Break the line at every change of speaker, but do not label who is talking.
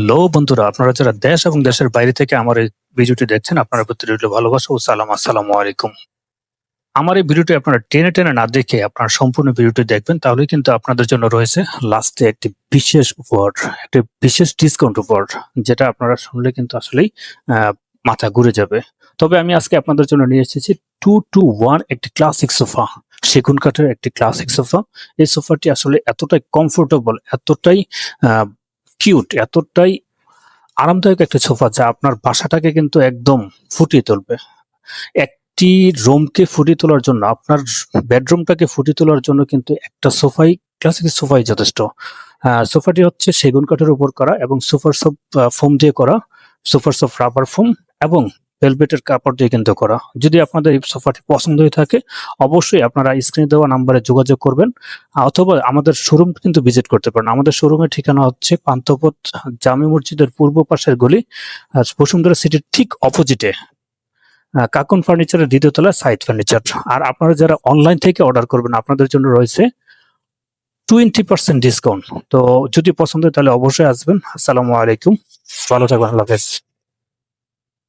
Hello বন্ধুরা, আপনারা যারা দেশ এবং দেশের বাইরে থেকে আমার এই ভিডিওটি দেখছেন, আপনার প্রতি রইল ভালোবাসা ও সালাম। আসসালামু আলাইকুম। আমার এই ভিডিওটি আপনারা টেনে টেনে না দেখে আপনারা সম্পূর্ণ ভিডিওটি দেখবেন, তাহলেই কিন্তু আপনাদের জন্য রয়েছে লাস্টে একটি বিশেষ উপহার, একটি বিশেষ ডিসকাউন্ট উপহার, যেটা আপনারা শুনলে কিন্তু আসলেই মাথা ঘুরে যাবে। তবে আমি আজকে আপনাদের জন্য নিয়ে এসেছি 2-to-1 একটি ক্লাসিক সোফা, সেগুন কাঠের একটি ক্লাসিক সোফা। এই সোফাটি আসলে এতটাই কমফোর্টেবল, এতটাই কিউট, এতটাই আরামদায়ক একটা সোফা, যা আপনার বাসাটাকে কিন্তু একদম ফুটিয়ে তুলবে। একটি রুমকে ফুটিয়ে তোলার জন্য, আপনার বেডরুমটাকে ফুটিয়ে তোলার জন্য কিন্তু একটা সোফাই, ক্লাসিক সোফাই যথেষ্ট। সোফাটি হচ্ছে সেগুন কাঠের উপর করা এবং সুপার সফট ফোম দিয়ে করা, সুপার সফট রাবার ফোম এবং ভেলভেটের কাপড় দিয়ে কিন্তু করা। যদি আপনাদের এই সোফাটি পছন্দ হয়ে থাকে, অবশ্যই আপনারা স্ক্রিনে দেওয়া নাম্বারে যোগাযোগ করবেন, অথবা আমাদের শোরুম কিন্তু ভিজিট করতে পারেন। আমাদের শোরুমের ঠিকানা হচ্ছে পান্থপথ জামে মসজিদের পূর্ব পাশের গলি, বসুন্ধরা সিটির ঠিক অপোজিটে, কাকুন ফার্নিচারের দ্বিতীয় তলায় সাইড ফার্নিচার। আর আপনারা যারা অনলাইন থেকে অর্ডার করবেন, আপনাদের জন্য রয়েছে 20% ডিসকাউন্ট। তো যদি পছন্দ হয় তাহলে অবশ্যই আসবেন। আসসালামু আলাইকুম, ভালো থাকবেন, আল্লাহ হাফেজ।